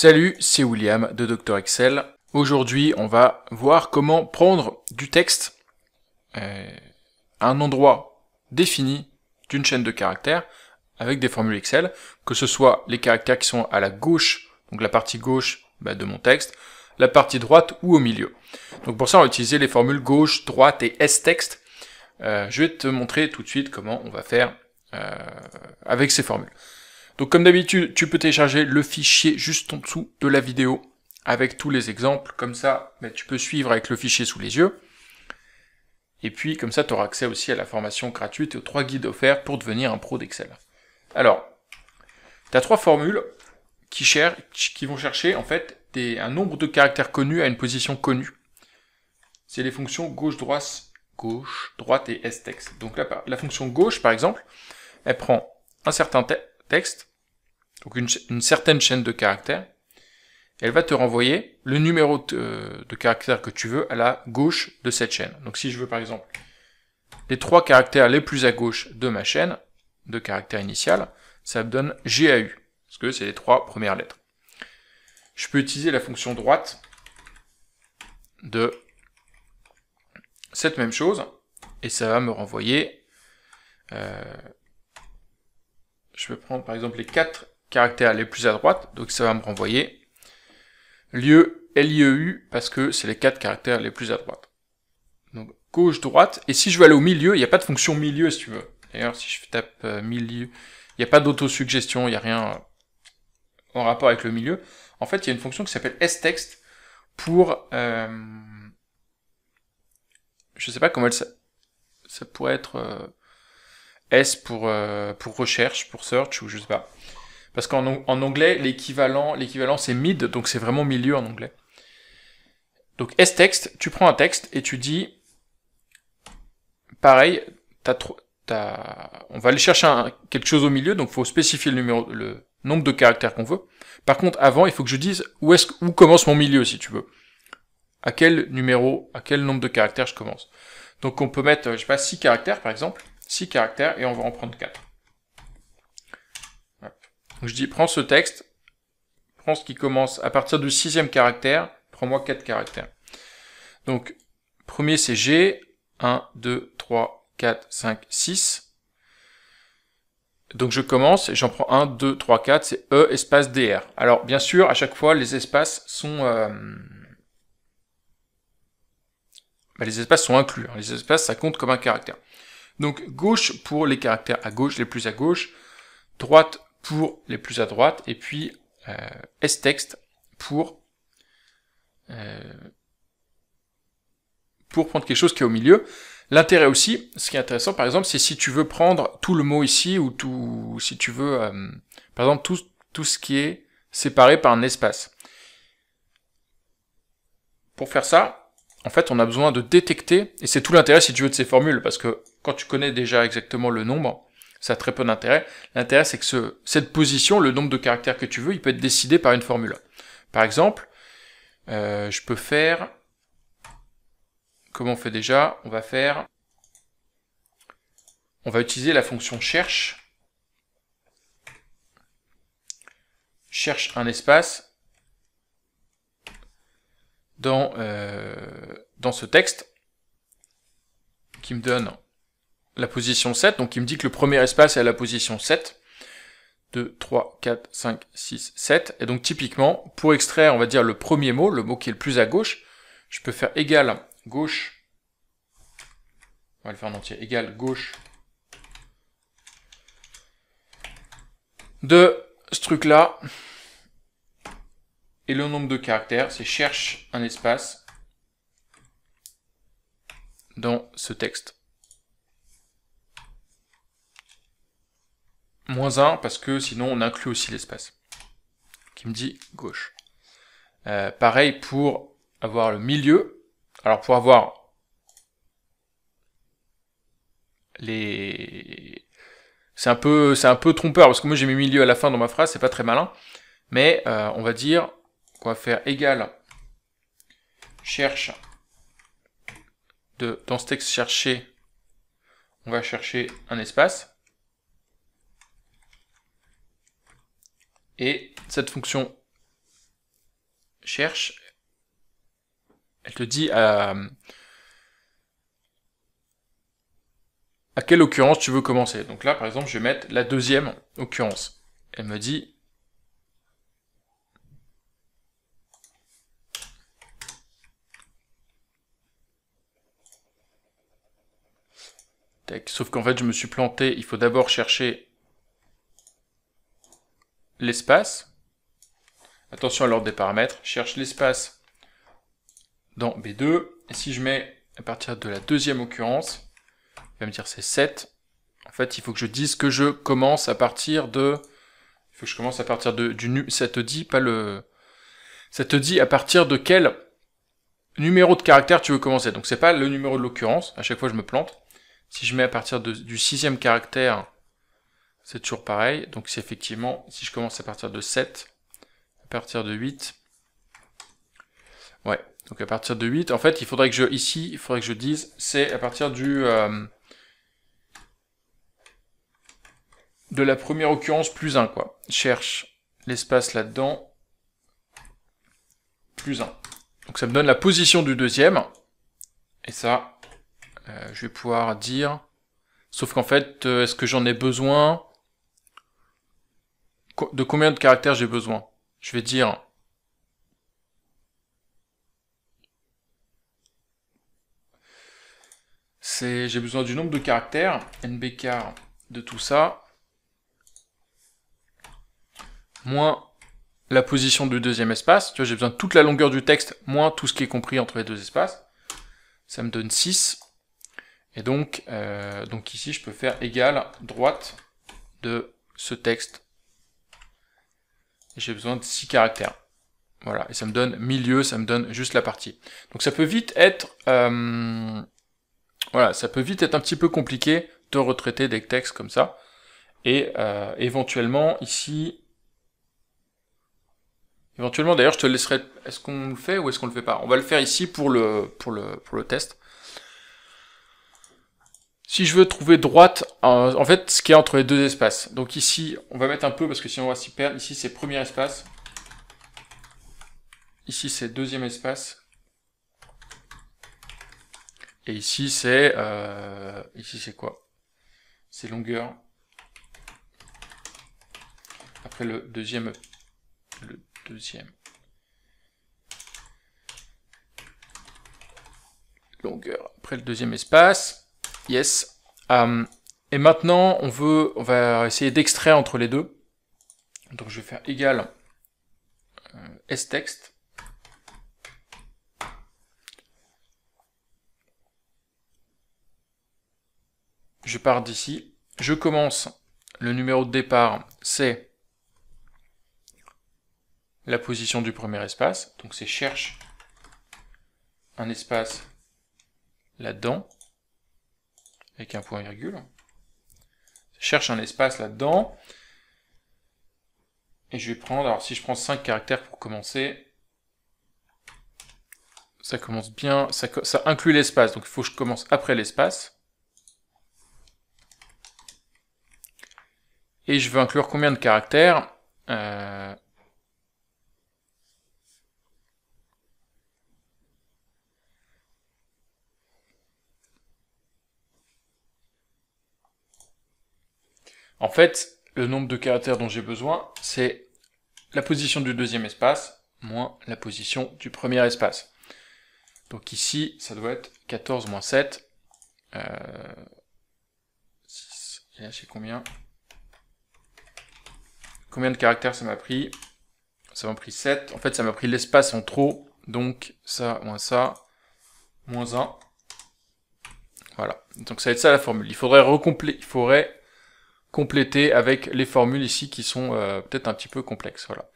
Salut, c'est William de Dr Excel. Aujourd'hui, on va voir comment prendre du texte à un endroit défini d'une chaîne de caractères avec des formules Excel, que ce soit les caractères qui sont à la gauche, donc la partie gauche de mon texte, la partie droite ou au milieu. Donc pour ça, on va utiliser les formules gauche, droite et S-texte. Je vais te montrer tout de suite comment on va faire avec ces formules. Donc comme d'habitude, tu peux télécharger le fichier juste en dessous de la vidéo avec tous les exemples, comme ça tu peux suivre avec le fichier sous les yeux. Et puis comme ça tu auras accès aussi à la formation gratuite et aux 3 guides offerts pour devenir un pro d'Excel. Alors, tu as 3 formules qui vont chercher en fait un nombre de caractères connus à une position connue. C'est les fonctions gauche, droite et S-texte. Donc là, la fonction gauche par exemple, elle prend un certain texte, donc une certaine chaîne de caractères, elle va te renvoyer le numéro de caractères que tu veux à la gauche de cette chaîne. Donc si je veux par exemple les 3 caractères les plus à gauche de ma chaîne de caractères initial, ça me donne GAU, parce que c'est les 3 premières lettres. Je peux utiliser la fonction droite de cette même chose, et ça va me renvoyer, je peux prendre par exemple les 4 caractères les plus à droite, donc ça va me renvoyer LIEU, parce que c'est les 4 caractères les plus à droite. Donc gauche, droite, et si je veux aller au milieu, il n'y a pas de fonction milieu si tu veux. D'ailleurs, si je tape milieu, il n'y a pas d'autosuggestion, il n'y a rien en rapport avec le milieu. En fait, il y a une fonction qui s'appelle S-texte pour... je sais pas comment ça pourrait être... S pour recherche, pour search, ou je sais pas. Parce qu'en anglais, l'équivalent c'est mid, donc c'est vraiment milieu en anglais. Donc S-texte, tu prends un texte et tu dis... Pareil, on va aller chercher quelque chose au milieu, donc il faut spécifier le nombre de caractères qu'on veut. Par contre, avant, il faut que je dise où commence mon milieu, si tu veux. À quel nombre de caractères je commence. Donc on peut mettre, je sais pas, 6 caractères par exemple, 6 caractères, et on va en prendre 4. Hop. Donc je dis, prends ce texte, prends ce qui commence à partir du 6e caractère, prends-moi 4 caractères. Donc, premier c'est G, 1, 2, 3, 4, 5, 6. Donc je commence, et j'en prends 1, 2, 3, 4, c'est E, espace DR. Alors bien sûr, à chaque fois, les espaces sont... les espaces sont inclus. Les espaces, ça compte comme un caractère. Donc gauche pour les caractères à gauche, les plus à gauche, droite pour les plus à droite, et puis S-texte pour prendre quelque chose qui est au milieu. L'intérêt aussi, ce qui est intéressant par exemple, c'est si tu veux prendre tout le mot ici, ou tout, si tu veux, par exemple, tout ce qui est séparé par un espace. Pour faire ça, en fait, on a besoin de détecter, et c'est tout l'intérêt si tu veux de ces formules, parce que quand tu connais déjà exactement le nombre, ça a très peu d'intérêt. L'intérêt, c'est que cette position, le nombre de caractères que tu veux, il peut être décidé par une formule. Par exemple, je peux faire... Comment on fait déjà? On va utiliser la fonction cherche. Cherche un espace dans ce texte qui me donne la position 7, donc il me dit que le premier espace est à la position 7. 2, 3, 4, 5, 6, 7. Et donc typiquement, pour extraire, on va dire, le premier mot, le mot qui est le plus à gauche, je peux faire égal gauche, on va le faire en entier, égal gauche de ce truc-là, et le nombre de caractères, c'est cherche un espace dans ce texte. Moins 1, parce que sinon on inclut aussi l'espace, qui me dit gauche. Pareil pour avoir le milieu. Alors pour avoir c'est un peu trompeur, parce que moi j'ai mis milieu à la fin dans ma phrase, c'est pas très malin, mais on va dire qu'on va faire égal cherche dans ce texte chercher, on va chercher un espace, et cette fonction cherche, elle te dit à quelle occurrence tu veux commencer. Donc là, par exemple, je vais mettre la deuxième occurrence. Elle me dit sauf qu'en fait, je me suis planté. Il faut d'abord chercher l'espace. Attention à l'ordre des paramètres. Je cherche l'espace dans B2. Et si je mets à partir de la deuxième occurrence, il va me dire c'est 7. En fait, il faut que je dise que je commence à partir de... Il faut que je commence à partir de... Ça te dit pas le... Ça te dit à partir de quel numéro de caractère tu veux commencer. Donc c'est pas le numéro de l'occurrence. À chaque fois, je me plante. Si je mets à partir du 6e caractère, c'est toujours pareil. Donc c'est effectivement, si je commence à partir de 7, à partir de 8, ouais, donc à partir de 8, en fait, il faudrait que je dise, c'est à partir de la première occurrence plus 1, quoi. Cherche l'espace là-dedans, plus 1. Donc ça me donne la position du deuxième, et ça... je vais pouvoir dire, sauf qu'en fait, est-ce que j'en ai besoin? De combien de caractères j'ai besoin? Je vais dire, j'ai besoin du nombre de caractères, nbcar de tout ça, moins la position du deuxième espace. Tu vois, j'ai besoin de toute la longueur du texte, moins tout ce qui est compris entre les deux espaces. Ça me donne 6. Et donc ici, je peux faire égal droite de ce texte. Et j'ai besoin de 6 caractères. Voilà, et ça me donne milieu, ça me donne juste la partie. Donc ça peut vite être... voilà, ça peut vite être un petit peu compliqué de retraiter des textes comme ça. Et éventuellement, ici... Éventuellement, d'ailleurs, je te laisserai... Est-ce qu'on le fait ou est-ce qu'on le fait pas? On va le faire ici pour le test. Si je veux trouver droite, en fait, ce qui est entre les deux espaces. Donc ici, on va mettre un peu, parce que sinon on va s'y perdre. Ici, c'est premier espace. Ici, c'est deuxième espace. Et ici, c'est quoi? C'est longueur. Après le deuxième. Longueur. Après le deuxième espace. Yes. Et maintenant, on va essayer d'extraire entre les deux. Donc je vais faire égal stext. Je pars d'ici. Je commence. Le numéro de départ, c'est la position du premier espace. Donc c'est cherche un espace là-dedans. Avec un point virgule. Cherche un espace là-dedans. Et je vais prendre, alors si je prends 5 caractères pour commencer, ça commence bien, ça inclut l'espace, donc il faut que je commence après l'espace. Et je veux inclure combien de caractères? En fait, le nombre de caractères dont j'ai besoin, c'est la position du deuxième espace, moins la position du premier espace. Donc ici, ça doit être 14 moins 7. 6. Et là, j'ai combien? Combien de caractères ça m'a pris? Ça m'a pris 7. En fait, ça m'a pris l'espace en trop. Donc, ça, moins 1. Voilà. Donc, ça va être ça la formule. Il faudrait compléter avec les formules ici qui sont peut-être un petit peu complexes. Voilà.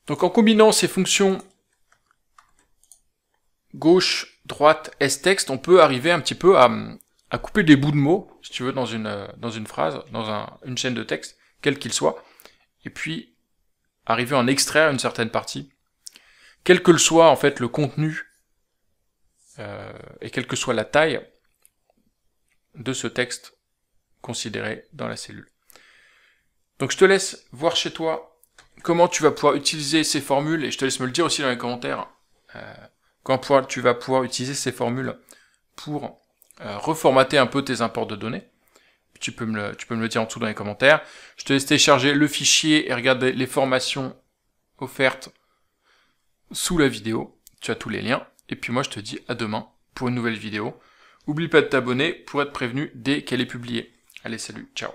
Donc, en combinant ces fonctions gauche, droite, stext, on peut arriver un petit peu à couper des bouts de mots, si tu veux, dans une phrase, dans une chaîne de texte, quel qu'il soit, et puis arriver à en extraire une certaine partie, quel que soit en fait le contenu, et quelle que soit la taille de ce texte considéré dans la cellule. Donc je te laisse voir chez toi comment tu vas pouvoir utiliser ces formules, et je te laisse me le dire aussi dans les commentaires, comment tu vas pouvoir utiliser ces formules pour reformater un peu tes imports de données. Tu peux me le dire en dessous dans les commentaires. Je te laisse télécharger le fichier et regarder les formations offertes sous la vidéo. Tu as tous les liens. Et puis moi, je te dis à demain pour une nouvelle vidéo. Oublie pas de t'abonner pour être prévenu dès qu'elle est publiée. Allez, salut, ciao.